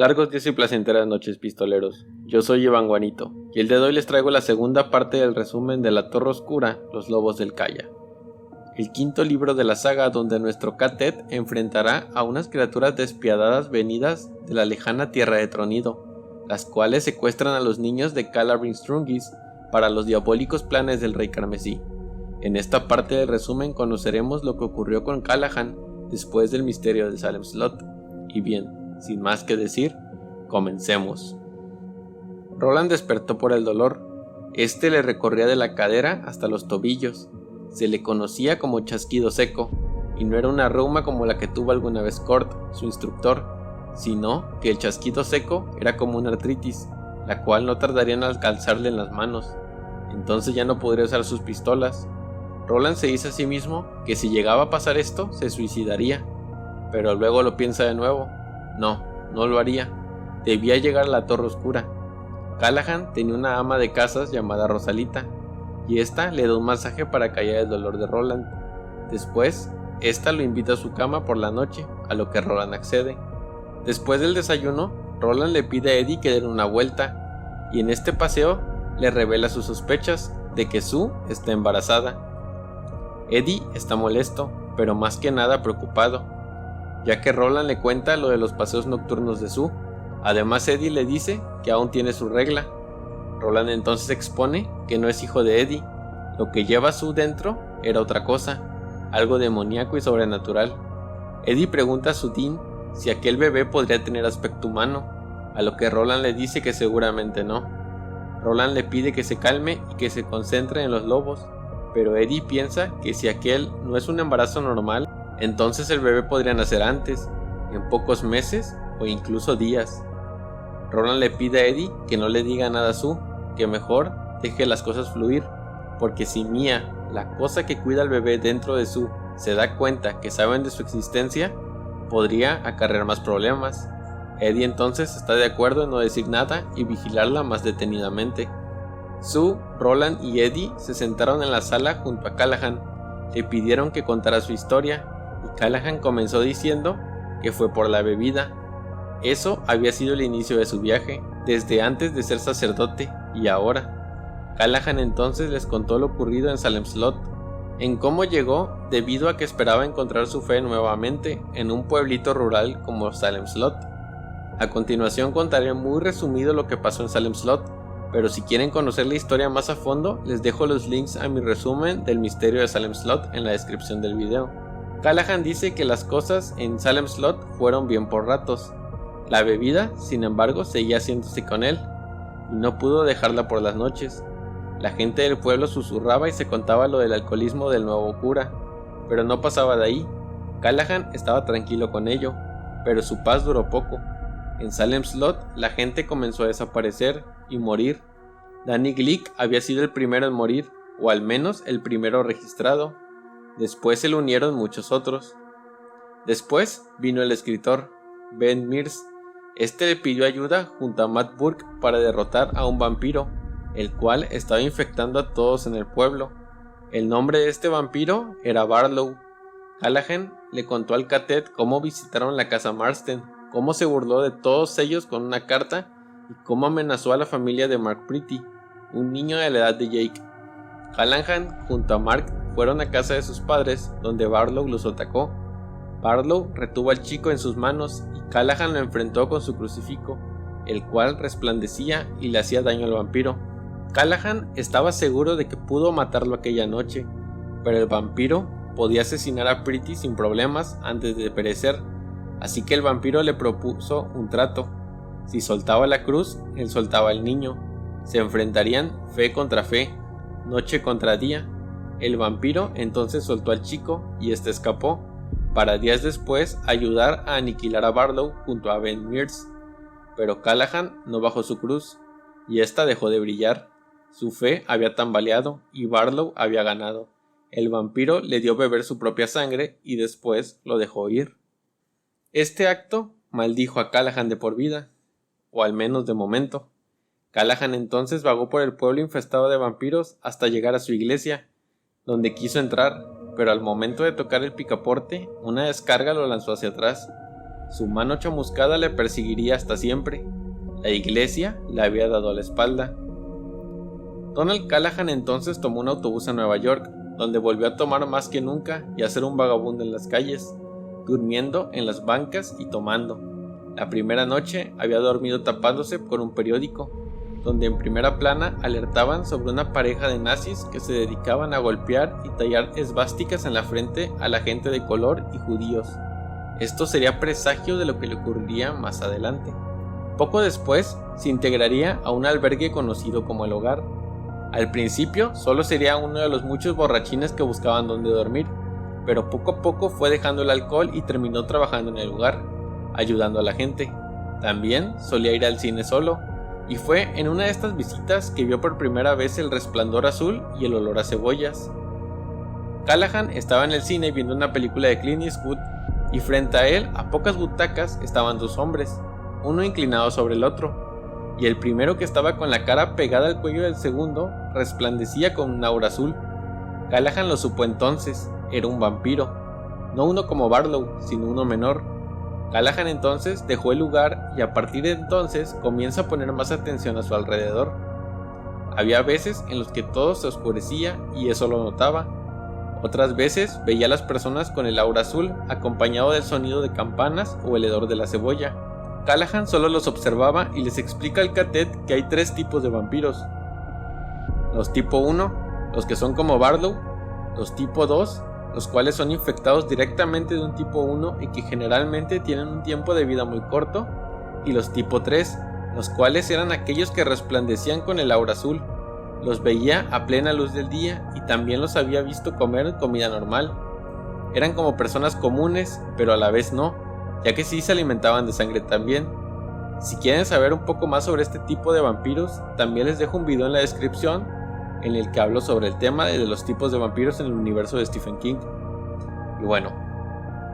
Largos días y placenteras noches, pistoleros. Yo soy Iván Guanito, y el día de hoy les traigo la segunda parte del resumen de La Torre Oscura, Los Lobos del Calla. El quinto libro de la saga donde nuestro Catet enfrentará a unas criaturas despiadadas venidas de la lejana tierra de Tronido, las cuales secuestran a los niños de Calabrian Strungis para los diabólicos planes del Rey Carmesí. En esta parte del resumen conoceremos lo que ocurrió con Callahan después del misterio del Salem Slot. Y bien, sin más que decir, comencemos. Roland despertó por el dolor. Este le recorría de la cadera hasta los tobillos. Se le conocía como chasquido seco, y no era una reuma como la que tuvo alguna vez Cort, su instructor, sino que el chasquido seco era como una artritis, la cual no tardaría en alcanzarle en las manos. Entonces ya no podría usar sus pistolas. Roland se dice a sí mismo que si llegaba a pasar esto, se suicidaría, pero luego lo piensa de nuevo. No lo haría. Debía llegar a la Torre Oscura. Callahan tenía una ama de casas llamada Rosalita, y esta le da un masaje para callar el dolor de Roland. Después, esta lo invita a su cama por la noche, a lo que Roland accede. Después del desayuno, Roland le pide a Eddie que den una vuelta, y en este paseo le revela sus sospechas de que Sue está embarazada. Eddie está molesto, pero más que nada preocupado, ya que Roland le cuenta lo de los paseos nocturnos de Sue. Además, Eddie le dice que aún tiene su regla. Roland entonces expone que no es hijo de Eddie. Lo que lleva a Sue dentro era otra cosa, algo demoníaco y sobrenatural. Eddie pregunta a Sudin si aquel bebé podría tener aspecto humano, a lo que Roland le dice que seguramente no. Roland le pide que se calme y que se concentre en los lobos, pero Eddie piensa que si aquel no es un embarazo normal, entonces el bebé podría nacer antes, en pocos meses o incluso días. Roland le pide a Eddie que no le diga nada a Sue, que mejor deje las cosas fluir, porque si Mia, la cosa que cuida al bebé dentro de Sue, se da cuenta que saben de su existencia, podría acarrear más problemas. Eddie entonces está de acuerdo en no decir nada y vigilarla más detenidamente. Sue, Roland y Eddie se sentaron en la sala junto a Callahan. Le pidieron que contara su historia, y Callahan comenzó diciendo que fue por la bebida. Eso había sido el inicio de su viaje, desde antes de ser sacerdote y ahora. Callahan entonces les contó lo ocurrido en Salem Slot, en cómo llegó debido a que esperaba encontrar su fe nuevamente en un pueblito rural como Salem Slot. A continuación contaré muy resumido lo que pasó en Salem Slot, pero si quieren conocer la historia más a fondo, les dejo los links a mi resumen del misterio de Salem Slot en la descripción del video. Callahan dice que las cosas en Salem Slot fueron bien por ratos. La bebida, sin embargo, seguía haciéndose con él, y no pudo dejarla por las noches. La gente del pueblo susurraba y se contaba lo del alcoholismo del nuevo cura, pero no pasaba de ahí. Callahan estaba tranquilo con ello, pero su paz duró poco. En Salem Slot, la gente comenzó a desaparecer y morir. Danny Glick había sido el primero en morir, o al menos el primero registrado. Después se le unieron muchos otros. Después vino el escritor, Ben Mears. Este le pidió ayuda junto a Matt Burke para derrotar a un vampiro, el cual estaba infectando a todos en el pueblo. El nombre de este vampiro era Barlow. Callahan le contó al Catet cómo visitaron la casa Marsden, cómo se burló de todos ellos con una carta y cómo amenazó a la familia de Mark Pretty, un niño de la edad de Jake. Callahan junto a Mark fueron a casa de sus padres, donde Barlow los atacó. Barlow retuvo al chico en sus manos y Callahan lo enfrentó con su crucifijo, el cual resplandecía y le hacía daño al vampiro. Callahan estaba seguro de que pudo matarlo aquella noche, pero el vampiro podía asesinar a Pretty sin problemas antes de perecer, así que el vampiro le propuso un trato. Si soltaba la cruz, él soltaba al niño. Se enfrentarían fe contra fe, noche contra día. El vampiro entonces soltó al chico y este escapó, para días después ayudar a aniquilar a Barlow junto a Ben Mears. Pero Callahan no bajó su cruz, y esta dejó de brillar. Su fe había tambaleado y Barlow había ganado. El vampiro le dio beber su propia sangre y después lo dejó ir. Este acto maldijo a Callahan de por vida, o al menos de momento. Callahan entonces vagó por el pueblo infestado de vampiros hasta llegar a su iglesia, donde quiso entrar, pero al momento de tocar el picaporte, una descarga lo lanzó hacia atrás. Su mano chamuscada le perseguiría hasta siempre. La iglesia le había dado la espalda. Donald Callahan entonces tomó un autobús a Nueva York, donde volvió a tomar más que nunca y a ser un vagabundo en las calles, durmiendo en las bancas y tomando. La primera noche había dormido tapándose con un periódico, donde en primera plana alertaban sobre una pareja de nazis que se dedicaban a golpear y tallar esvásticas en la frente a la gente de color y judíos. Esto sería presagio de lo que le ocurriría más adelante. Poco después se integraría a un albergue conocido como El Hogar. Al principio solo sería uno de los muchos borrachines que buscaban dónde dormir, pero poco a poco fue dejando el alcohol y terminó trabajando en el lugar, ayudando a la gente. También solía ir al cine solo, y fue en una de estas visitas que vio por primera vez el resplandor azul y el olor a cebollas. Callahan estaba en el cine viendo una película de Clint Eastwood, y frente a él, a pocas butacas, estaban dos hombres, uno inclinado sobre el otro, y el primero, que estaba con la cara pegada al cuello del segundo, resplandecía con un aura azul. Callahan lo supo entonces, era un vampiro, no uno como Barlow, sino uno menor. Callahan entonces dejó el lugar y a partir de entonces comienza a poner más atención a su alrededor. Había veces en los que todo se oscurecía y eso lo notaba. Otras veces veía a las personas con el aura azul acompañado del sonido de campanas o el hedor de la cebolla. Callahan solo los observaba y les explica al cadet que hay tres tipos de vampiros. Los tipo 1, los que son como Barlow. Los tipo 2, los cuales son infectados directamente de un tipo 1 y que generalmente tienen un tiempo de vida muy corto. Y los tipo 3, los cuales eran aquellos que resplandecían con el aura azul. Los veía a plena luz del día y también los había visto comer comida normal. Eran como personas comunes, pero a la vez no, ya que sí se alimentaban de sangre también. Si quieren saber un poco más sobre este tipo de vampiros, también les dejo un video en la descripción en el que hablo sobre el tema de los tipos de vampiros en el universo de Stephen King. Y bueno,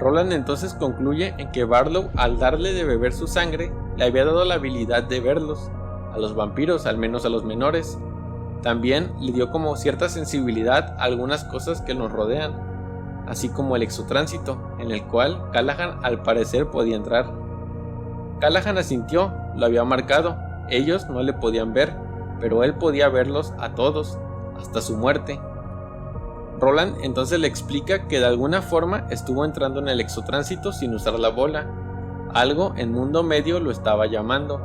Roland entonces concluye en que Barlow, al darle de beber su sangre, le había dado la habilidad de verlos, a los vampiros, al menos a los menores. También le dio como cierta sensibilidad a algunas cosas que nos rodean, así como el exotránsito, en el cual Callahan al parecer podía entrar. Callahan asintió, lo había marcado, ellos no le podían ver, pero él podía verlos a todos, hasta su muerte. Roland entonces le explica que de alguna forma estuvo entrando en el exotránsito sin usar la bola, algo en Mundo Medio lo estaba llamando.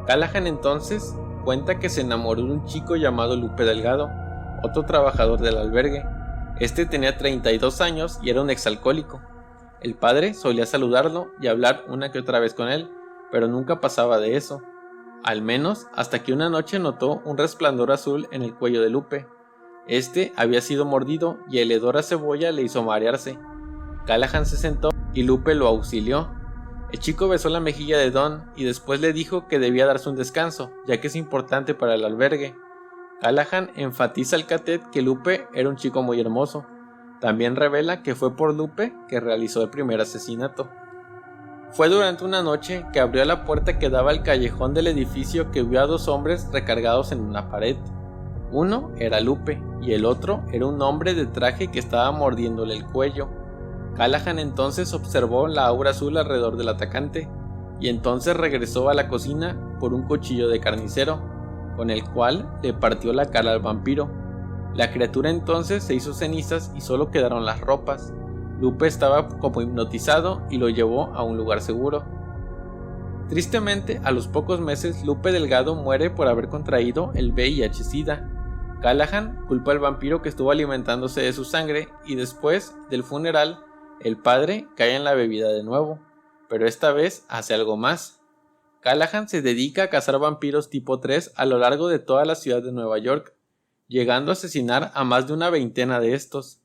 Callahan entonces cuenta que se enamoró de un chico llamado Lupe Delgado, otro trabajador del albergue. Este tenía 32 años y era un exalcohólico. El padre solía saludarlo y hablar una que otra vez con él, pero nunca pasaba de eso. Al menos hasta que una noche notó un resplandor azul en el cuello de Lupe. Este había sido mordido y el hedor a cebolla le hizo marearse. Callahan se sentó y Lupe lo auxilió. El chico besó la mejilla de Don y después le dijo que debía darse un descanso, ya que es importante para el albergue. Callahan enfatiza al cadet que Lupe era un chico muy hermoso. También revela que fue por Lupe que realizó el primer asesinato. Fue durante una noche que abrió la puerta que daba al callejón del edificio que vio a dos hombres recargados en una pared. Uno era Lupe y el otro era un hombre de traje que estaba mordiéndole el cuello. Callahan entonces observó la aura azul alrededor del atacante y entonces regresó a la cocina por un cuchillo de carnicero, con el cual le partió la cara al vampiro. La criatura entonces se hizo cenizas y solo quedaron las ropas. Lupe estaba como hipnotizado y lo llevó a un lugar seguro. Tristemente, a los pocos meses, Lupe Delgado muere por haber contraído el VIH-Sida. Callahan culpa al vampiro que estuvo alimentándose de su sangre y después del funeral, el padre cae en la bebida de nuevo, pero esta vez hace algo más. Callahan se dedica a cazar vampiros tipo 3 a lo largo de toda la ciudad de Nueva York, llegando a asesinar a más de una veintena de estos.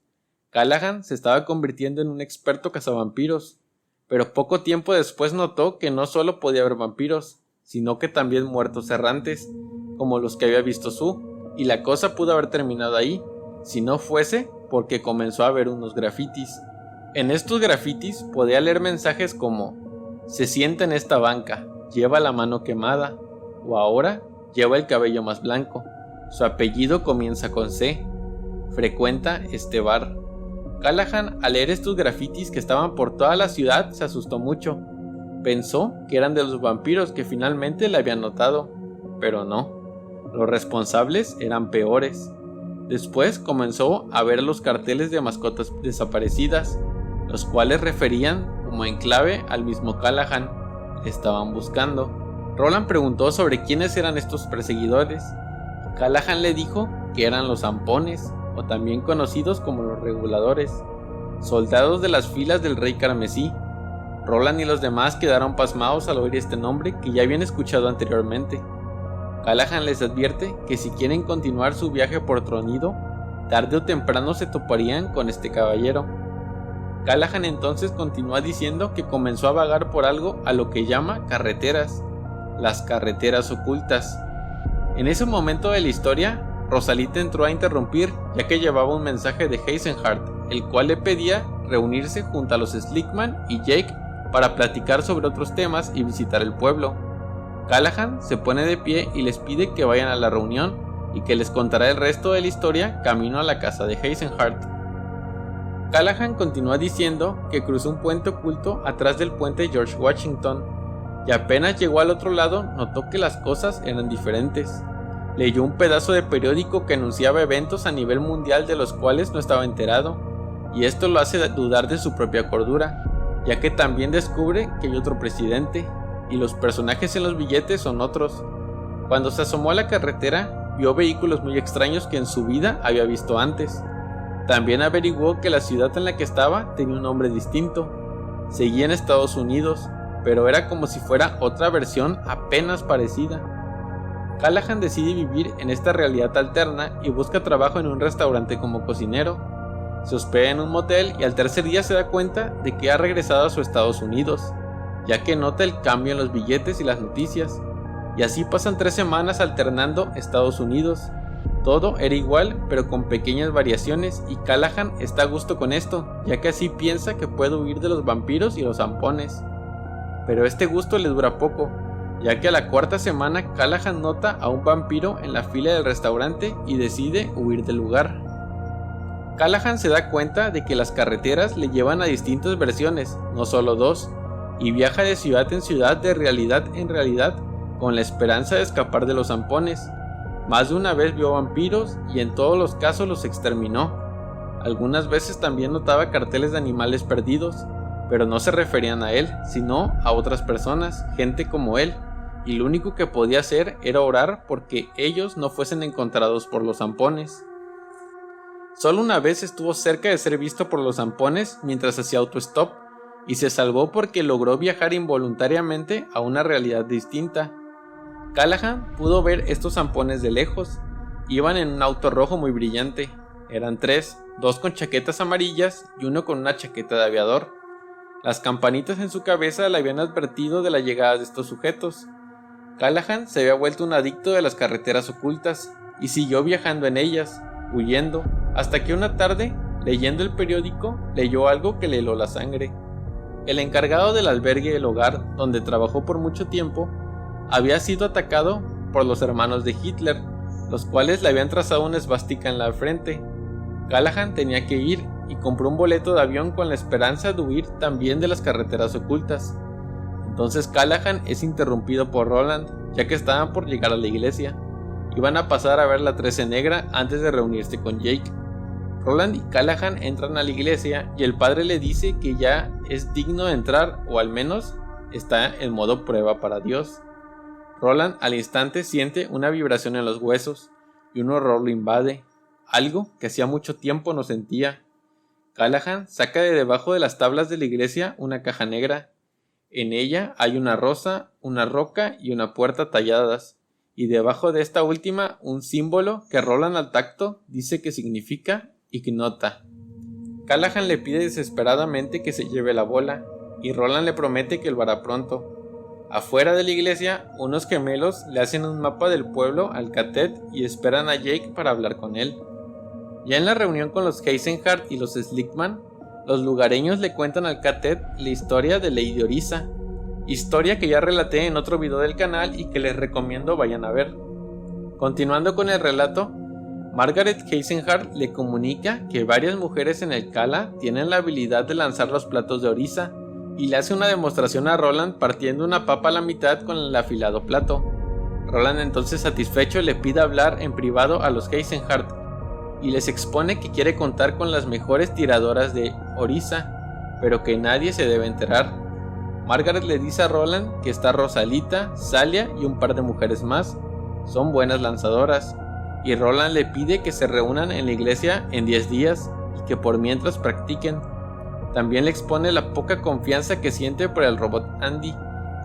Callahan se estaba convirtiendo en un experto cazavampiros, pero poco tiempo después notó que no solo podía haber vampiros, sino que también muertos errantes, como los que había visto Sue, y la cosa pudo haber terminado ahí, si no fuese porque comenzó a ver unos grafitis. En estos grafitis podía leer mensajes como: se sienta en esta banca, lleva la mano quemada, o ahora lleva el cabello más blanco, su apellido comienza con C, frecuenta este bar. Callahan, al leer estos grafitis que estaban por toda la ciudad, se asustó mucho, Pensó que eran de los vampiros que finalmente le habían notado, pero no. Los responsables eran peores. Después comenzó a ver los carteles de mascotas desaparecidas, los cuales referían como en clave al mismo Callahan. Le estaban buscando. Roland preguntó sobre quiénes eran estos perseguidores. Callahan le dijo que eran los zampones, o también conocidos como los reguladores, soldados de las filas del rey carmesí. Roland y los demás quedaron pasmados al oír este nombre que ya habían escuchado anteriormente. Callahan les advierte que si quieren continuar su viaje por Tronido, tarde o temprano se toparían con este caballero. Callahan entonces continúa diciendo que comenzó a vagar por algo a lo que llama carreteras, las carreteras ocultas. En ese momento de la historia, Rosalita entró a interrumpir ya que llevaba un mensaje de Eisenhart, el cual le pedía reunirse junto a los Slickman y Jake para platicar sobre otros temas y visitar el pueblo. Callahan se pone de pie y les pide que vayan a la reunión y que les contará el resto de la historia camino a la casa de Eisenhart. Callahan continúa diciendo que cruzó un puente oculto atrás del puente George Washington y apenas llegó al otro lado notó que las cosas eran diferentes. Leyó un pedazo de periódico que anunciaba eventos a nivel mundial de los cuales no estaba enterado, y esto lo hace dudar de su propia cordura, ya que también descubre que hay otro presidente, y los personajes en los billetes son otros. Cuando se asomó a la carretera, vio vehículos muy extraños que en su vida había visto antes. También averiguó que la ciudad en la que estaba tenía un nombre distinto. Seguía en Estados Unidos, pero era como si fuera otra versión apenas parecida. Callahan decide vivir en esta realidad alterna y busca trabajo en un restaurante como cocinero. Se hospeda en un motel y al tercer día se da cuenta de que ha regresado a sus Estados Unidos, ya que nota el cambio en los billetes y las noticias. Y así pasan 3 semanas alternando Estados Unidos. Todo era igual, pero con pequeñas variaciones, y Callahan está a gusto con esto, ya que así piensa que puede huir de los vampiros y los zampones. Pero este gusto le dura poco, ya que a la 4ª semana Callahan nota a un vampiro en la fila del restaurante y decide huir del lugar. Callahan se da cuenta de que las carreteras le llevan a distintas versiones, no solo 2, y viaja de ciudad en ciudad, de realidad en realidad, con la esperanza de escapar de los zampones. Más de una vez vio vampiros y en todos los casos los exterminó. Algunas veces también notaba carteles de animales perdidos, pero no se referían a él, sino a otras personas, gente como él, y lo único que podía hacer era orar porque ellos no fuesen encontrados por los zampones. Solo una vez estuvo cerca de ser visto por los zampones mientras hacía autostop, y se salvó porque logró viajar involuntariamente a una realidad distinta. Callahan pudo ver estos zampones de lejos. Iban en un auto rojo muy brillante. Eran 3, 2 con chaquetas amarillas y uno con una chaqueta de aviador. Las campanitas en su cabeza le habían advertido de la llegada de estos sujetos. Callahan se había vuelto un adicto de las carreteras ocultas y siguió viajando en ellas, huyendo, hasta que una tarde, leyendo el periódico, leyó algo que le heló la sangre. El encargado del albergue del hogar, donde trabajó por mucho tiempo, había sido atacado por los hermanos de Hitler, los cuales le habían trazado una esvástica en la frente. Callahan tenía que ir y compró un boleto de avión con la esperanza de huir también de las carreteras ocultas. Entonces Callahan es interrumpido por Roland, ya que estaban por llegar a la iglesia. Iban a pasar a ver la 13 negra antes de reunirse con Jake. Roland y Callahan entran a la iglesia y el padre le dice que ya es digno de entrar, o al menos está en modo prueba para Dios. Roland al instante siente una vibración en los huesos y un horror lo invade, algo que hacía mucho tiempo no sentía. Callahan saca de debajo de las tablas de la iglesia una caja negra. En ella hay una rosa, una roca y una puerta talladas, y debajo de esta última un símbolo que Roland al tacto dice que significa Ignota. Callahan le pide desesperadamente que se lleve la bola, y Roland le promete que lo hará pronto. Afuera de la iglesia, unos gemelos le hacen un mapa del pueblo al cadet y esperan a Jake para hablar con él. Ya en la reunión con los Eisenhart y los Slickman, los lugareños le cuentan al cadet la historia de Lady Orisa, historia que ya relaté en otro video del canal y que les recomiendo vayan a ver. Continuando con el relato, Margaret Eisenhart le comunica que varias mujeres en el Cala tienen la habilidad de lanzar los platos de Orisa, y le hace una demostración a Roland partiendo una papa a la mitad con el afilado plato. Roland, entonces satisfecho, le pide hablar en privado a los Eisenhart y les expone que quiere contar con las mejores tiradoras de Orisa, pero que nadie se debe enterar. Margaret le dice a Roland que está Rosalita, Salia y un par de mujeres más son buenas lanzadoras, y Roland le pide que se reúnan en la iglesia en 10 días y que por mientras practiquen. También le expone la poca confianza que siente por el robot Andy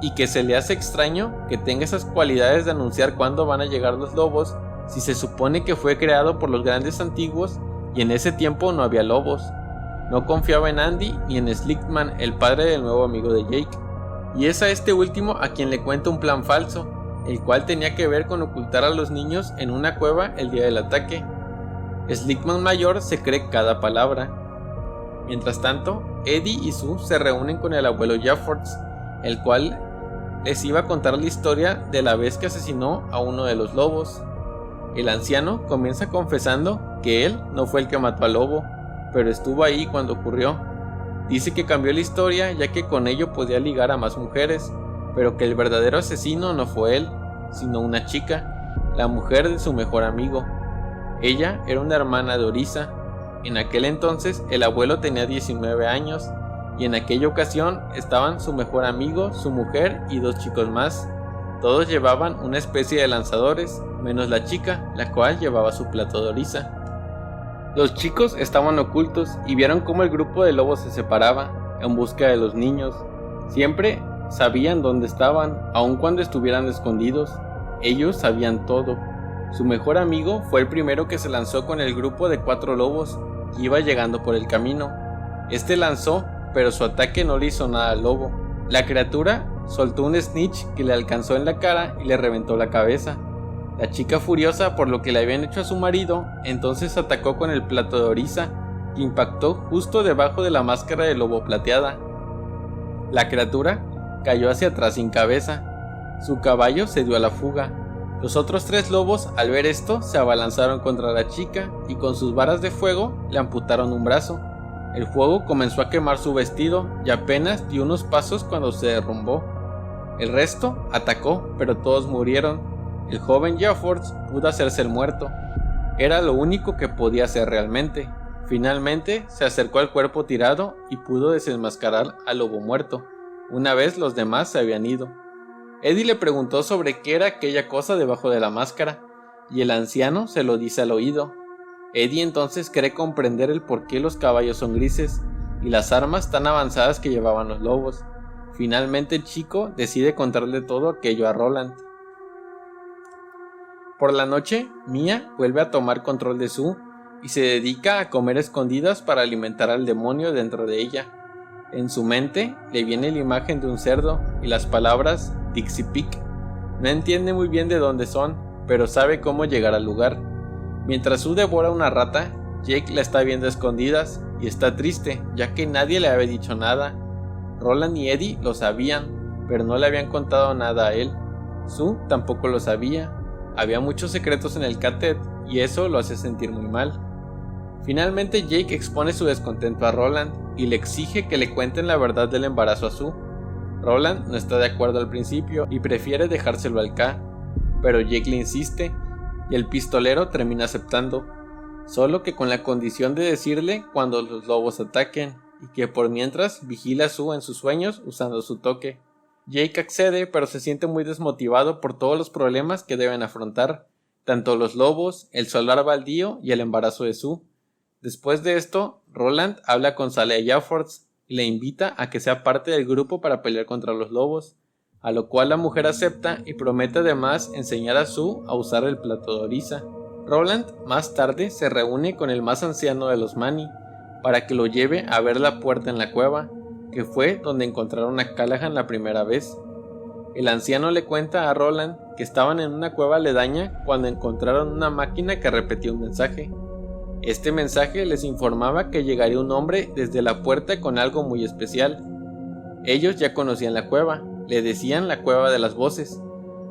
y que se le hace extraño que tenga esas cualidades de anunciar cuándo van a llegar los lobos si se supone que fue creado por los grandes antiguos y en ese tiempo no había lobos. No confiaba en Andy ni en Slickman, el padre del nuevo amigo de Jake, y es a este último a quien le cuenta un plan falso, el cual tenía que ver con ocultar a los niños en una cueva el día del ataque. Slickman mayor se cree cada palabra. Mientras tanto, Eddie y Sue se reúnen con el abuelo Jeffords, el cual les iba a contar la historia de la vez que asesinó a uno de los lobos. El anciano comienza confesando que él no fue el que mató al lobo, pero estuvo ahí cuando ocurrió. Dice que cambió la historia ya que con ello podía ligar a más mujeres, pero que el verdadero asesino no fue él, sino una chica, la mujer de su mejor amigo. Ella era una hermana de Orisa. En aquel entonces el abuelo tenía 19 años y en aquella ocasión estaban su mejor amigo, su mujer y 2 chicos más. Todos llevaban una especie de lanzadores, menos la chica, la cual llevaba su plato de Orisa. Los chicos estaban ocultos y vieron cómo el grupo de lobos se separaba en busca de los niños. Siempre sabían dónde estaban, aun cuando estuvieran escondidos. Ellos sabían todo. Su mejor amigo fue el primero que se lanzó con el grupo de 4 lobos que iba llegando por el camino. Este lanzó, pero su ataque no le hizo nada al lobo. La criatura soltó un snitch que le alcanzó en la cara y le reventó la cabeza. La chica, furiosa por lo que le habían hecho a su marido, entonces atacó con el plato de Orisa, que impactó justo debajo de la máscara de lobo plateada. La criatura cayó hacia atrás sin cabeza. Su caballo se dio a la fuga. Los otros 3 lobos, al ver esto, se abalanzaron contra la chica y con sus varas de fuego le amputaron un brazo. El fuego comenzó a quemar su vestido y apenas dio unos pasos cuando se derrumbó. El resto atacó, pero todos murieron. El joven Jeffords pudo hacerse el muerto. Era lo único que podía hacer realmente. Finalmente se acercó al cuerpo tirado y pudo desenmascarar al lobo muerto, una vez los demás se habían ido. Eddie le preguntó sobre qué era aquella cosa debajo de la máscara, y el anciano se lo dice al oído. Eddie entonces cree comprender el por qué los caballos son grises y las armas tan avanzadas que llevaban los lobos. Finalmente el chico decide contarle todo aquello a Roland. Por la noche, Mia vuelve a tomar control de Sue y se dedica a comer escondidas para alimentar al demonio dentro de ella. En su mente le viene la imagen de un cerdo y las palabras Dixie Pig. No entiende muy bien de dónde son, pero sabe cómo llegar al lugar. Mientras Sue devora una rata, Jake la está viendo a escondidas y está triste, ya que nadie le había dicho nada. Roland y Eddie lo sabían, pero no le habían contado nada a él. Sue tampoco lo sabía. Había muchos secretos en el catet y eso lo hace sentir muy mal. Finalmente Jake expone su descontento a Roland y le exige que le cuenten la verdad del embarazo a Sue. Roland no está de acuerdo al principio y prefiere dejárselo al K, pero Jake le insiste y el pistolero termina aceptando, solo que con la condición de decirle cuando los lobos ataquen y que por mientras vigila a Sue en sus sueños usando su toque. Jake accede, pero se siente muy desmotivado por todos los problemas que deben afrontar, tanto los lobos, el solar baldío y el embarazo de Sue. Después de esto, Roland habla con Salia Jeffords y le invita a que sea parte del grupo para pelear contra los lobos, a lo cual la mujer acepta y promete además enseñar a Sue a usar el plato de Orisa. Roland más tarde se reúne con el más anciano de los Manny para que lo lleve a ver la puerta en la cueva, que fue donde encontraron a Callahan la primera vez. El anciano le cuenta a Roland que estaban en una cueva aledaña cuando encontraron una máquina que repetía un mensaje. Este mensaje les informaba que llegaría un hombre desde la puerta con algo muy especial. Ellos ya conocían la cueva, le decían la cueva de las voces.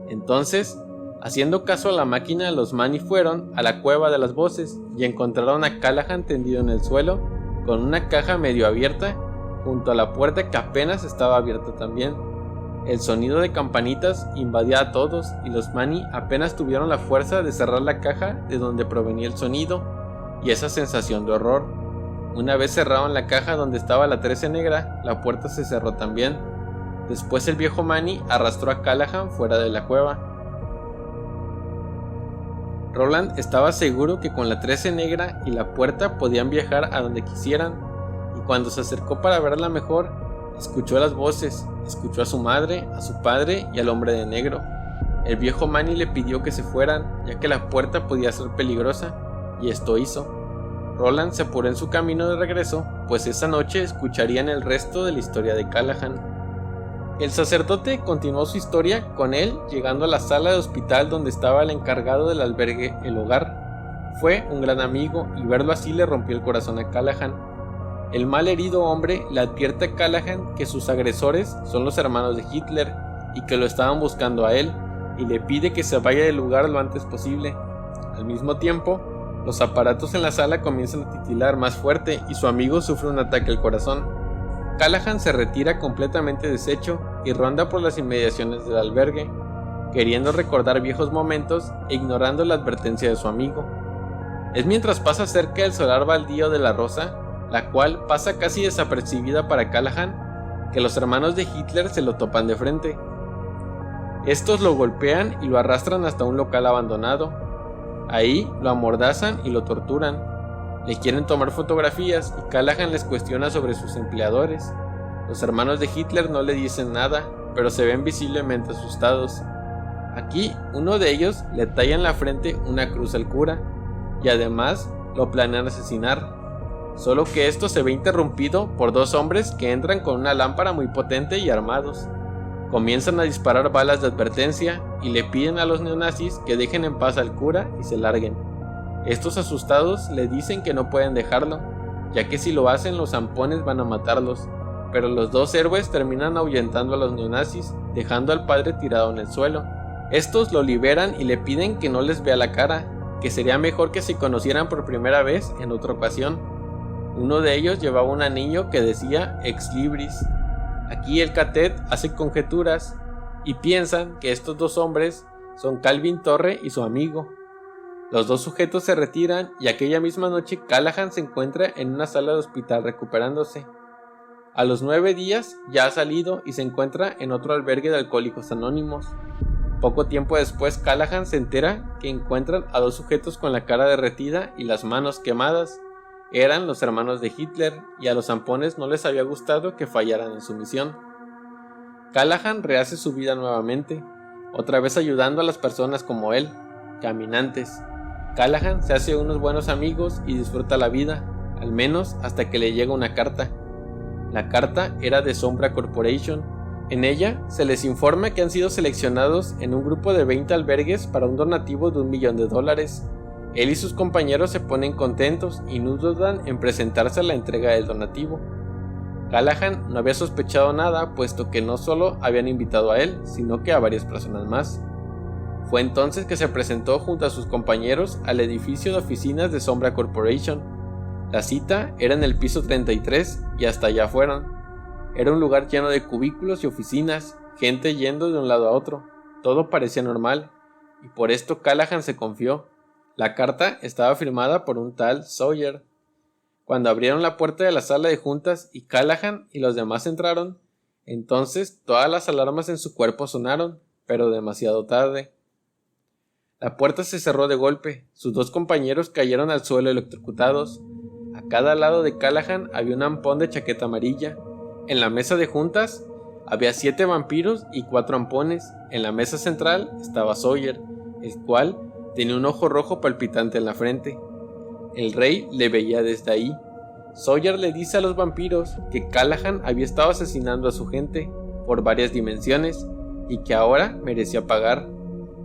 Entonces, haciendo caso a la máquina, los Manny fueron a la cueva de las voces y encontraron a Callahan tendido en el suelo con una caja medio abierta junto a la puerta que apenas estaba abierta también. El sonido de campanitas invadía a todos y los Manny apenas tuvieron la fuerza de cerrar la caja de donde provenía el sonido y esa sensación de horror. Una vez cerraron la caja donde estaba la 13 negra, la puerta se cerró también. Después el viejo Manny arrastró a Callahan fuera de la cueva. Roland estaba seguro que con la 13 negra y la puerta podían viajar a donde quisieran, y cuando se acercó para verla mejor, escuchó las voces, escuchó a su madre, a su padre y al hombre de negro. El viejo Manny le pidió que se fueran, ya que la puerta podía ser peligrosa, y esto hizo. Roland se apuró en su camino de regreso, pues esa noche escucharían el resto de la historia de Callahan. El sacerdote continuó su historia con él llegando a la sala de hospital donde estaba el encargado del albergue El Hogar. Fue un gran amigo y verlo así le rompió el corazón a Callahan. El mal herido hombre le advierte a Callahan que sus agresores son los hermanos de Hitler y que lo estaban buscando a él, y le pide que se vaya del lugar lo antes posible. Al mismo tiempo, los aparatos en la sala comienzan a titilar más fuerte y su amigo sufre un ataque al corazón. Callahan se retira completamente deshecho y ronda por las inmediaciones del albergue, queriendo recordar viejos momentos e ignorando la advertencia de su amigo. Es mientras pasa cerca del solar baldío de la Rosa, la cual pasa casi desapercibida para Callahan, que los hermanos de Hitler se lo topan de frente. Estos lo golpean y lo arrastran hasta un local abandonado. Ahí lo amordazan y lo torturan. Le quieren tomar fotografías y Callahan les cuestiona sobre sus empleadores. Los hermanos de Hitler no le dicen nada, pero se ven visiblemente asustados. Aquí, uno de ellos le talla en la frente una cruz al cura, y además lo planean asesinar. Solo que esto se ve interrumpido por dos hombres que entran con una lámpara muy potente y armados. Comienzan a disparar balas de advertencia y le piden a los neonazis que dejen en paz al cura y se larguen. Estos asustados le dicen que no pueden dejarlo, ya que si lo hacen los zampones van a matarlos, pero los dos héroes terminan ahuyentando a los neonazis, dejando al padre tirado en el suelo. Estos lo liberan y le piden que no les vea la cara, que sería mejor que se conocieran por primera vez en otra ocasión. Uno de ellos llevaba un anillo que decía Ex Libris. Aquí el catet hace conjeturas y piensan que estos dos hombres son Calvin Torre y su amigo. Los dos sujetos se retiran y aquella misma noche Callahan se encuentra en una sala de hospital recuperándose. A los 9 días ya ha salido y se encuentra en otro albergue de alcohólicos anónimos. Poco tiempo después Callahan se entera que encuentran a dos sujetos con la cara derretida y las manos quemadas. Eran los hermanos de Hitler y a los zampones no les había gustado que fallaran en su misión. Callahan rehace su vida nuevamente, otra vez ayudando a las personas como él, caminantes. Callahan se hace unos buenos amigos y disfruta la vida, al menos hasta que le llega una carta. La carta era de Sombra Corporation. En ella se les informa que han sido seleccionados en un grupo de 20 albergues para un donativo de $1 millón. Él y sus compañeros se ponen contentos y no dudan en presentarse a la entrega del donativo. Callahan no había sospechado nada, puesto que no solo habían invitado a él, sino que a varias personas más. Fue entonces que se presentó junto a sus compañeros al edificio de oficinas de Sombra Corporation. La cita era en el piso 33 y hasta allá fueron. Era un lugar lleno de cubículos y oficinas, gente yendo de un lado a otro. Todo parecía normal, y por esto Callahan se confió. La carta estaba firmada por un tal Sawyer. Cuando abrieron la puerta de la sala de juntas y Callahan y los demás entraron, entonces todas las alarmas en su cuerpo sonaron, pero demasiado tarde. La puerta se cerró de golpe, sus dos compañeros cayeron al suelo electrocutados. A cada lado de Callahan había un ampón de chaqueta amarilla. En la mesa de juntas había 7 vampiros y 4 ampones. En la mesa central estaba Sawyer, el cual tenía un ojo rojo palpitante en la frente. El rey le veía desde ahí. Sawyer le dice a los vampiros que Callahan había estado asesinando a su gente por varias dimensiones y que ahora merecía pagar.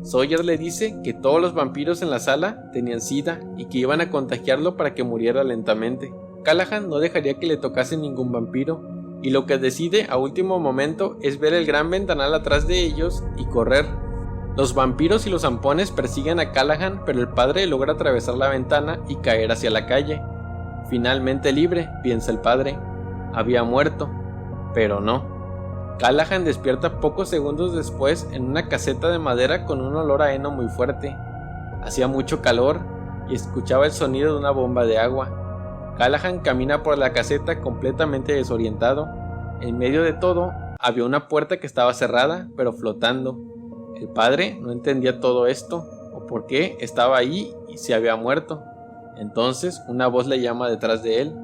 Sawyer le dice que todos los vampiros en la sala tenían SIDA y que iban a contagiarlo para que muriera lentamente. Callahan no dejaría que le tocase ningún vampiro, y lo que decide a último momento es ver el gran ventanal atrás de ellos y correr. Los vampiros y los zampones persiguen a Callahan, pero el padre logra atravesar la ventana y caer hacia la calle. Finalmente libre, piensa el padre. había muerto, pero no. Callahan despierta pocos segundos después en una caseta de madera con un olor a heno muy fuerte. Hacía mucho calor y escuchaba el sonido de una bomba de agua. Callahan camina por la caseta completamente desorientado. En medio de todo había una puerta que estaba cerrada pero flotando. El padre no entendía todo esto o por qué estaba ahí y se había muerto. Entonces una voz le llama detrás de él.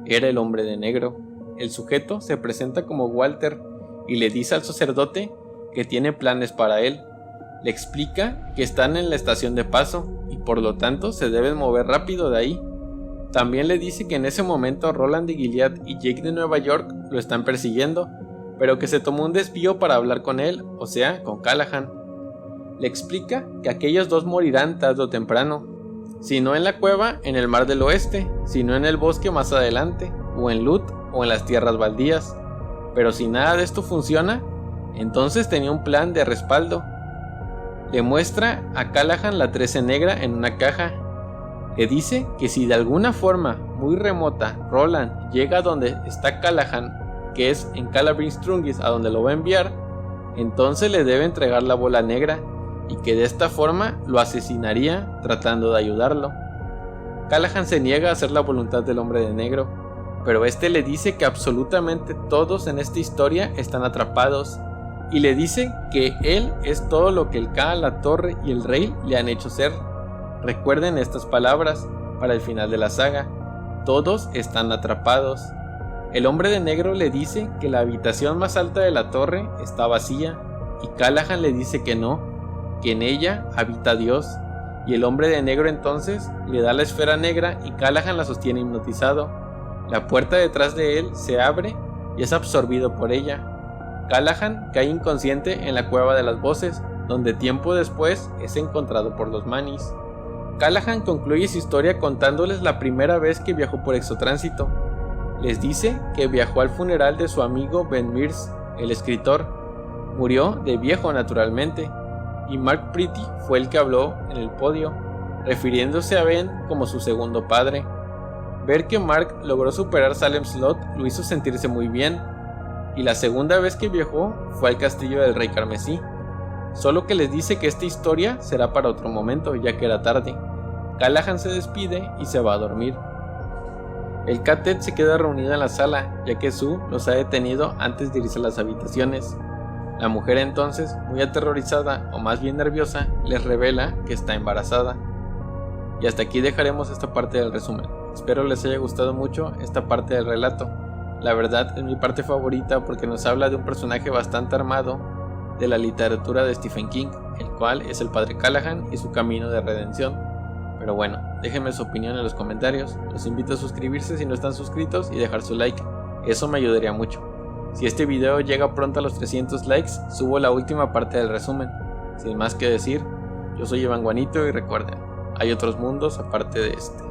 Era el hombre de negro. El sujeto se presenta como Walter y le dice al sacerdote que tiene planes para él. Le explica que están en la estación de paso y por lo tanto se deben mover rápido de ahí. También le dice que en ese momento Roland de Gilead y Jake de Nueva York lo están persiguiendo, pero que se tomó un desvío para hablar con él, o sea, con Callahan. Le explica que aquellos dos morirán tarde o temprano, si no en la cueva en el mar del oeste, si no en el bosque más adelante, o en Lut o en las tierras baldías. Pero si nada de esto funciona, entonces tenía un plan de respaldo. Le muestra a Callahan la 13 negra en una caja. Le dice que si de alguna forma muy remota Roland llega a donde está Callahan, que es en Calabrian Strungis a donde lo va a enviar, entonces le debe entregar la bola negra y que de esta forma lo asesinaría tratando de ayudarlo. Callahan se niega a hacer la voluntad del hombre de negro, pero este le dice que absolutamente todos en esta historia están atrapados y le dice que él es todo lo que el Ka, la torre y el rey le han hecho ser. Recuerden estas palabras para el final de la saga: todos están atrapados. El hombre de negro le dice que la habitación más alta de la torre está vacía y Callahan le dice que no, que en ella habita Dios, y el hombre de negro entonces le da la esfera negra y Callahan la sostiene hipnotizado. La puerta detrás de él se abre y es absorbido por ella. Callahan cae inconsciente en la cueva de las voces, donde tiempo después es encontrado por los Mannis. Callahan concluye su historia contándoles la primera vez que viajó por exotránsito. Les dice que viajó al funeral de su amigo Ben Mears, el escritor. Murió de viejo naturalmente, y Mark Pretty fue el que habló en el podio, refiriéndose a Ben como su segundo padre. Ver que Mark logró superar Salem Slot lo hizo sentirse muy bien, y la segunda vez que viajó fue al castillo del Rey Carmesí. Solo que les dice que esta historia será para otro momento, ya que era tarde. Callahan se despide y se va a dormir. El Catet se queda reunido en la sala, ya que Sue los ha detenido antes de irse a las habitaciones. La mujer entonces, muy aterrorizada o más bien nerviosa, les revela que está embarazada. Y hasta aquí dejaremos esta parte del resumen. Espero les haya gustado mucho esta parte del relato. La verdad es mi parte favorita porque nos habla de un personaje bastante armado de la literatura de Stephen King, el cual es el padre Callahan y su camino de redención. Pero bueno, déjenme su opinión en los comentarios. Los invito a suscribirse si no están suscritos y dejar su like. Eso me ayudaría mucho. Si este video llega pronto a los 300 likes, subo la última parte del resumen. Sin más que decir, yo soy Ivanguanito y recuerden, hay otros mundos aparte de este.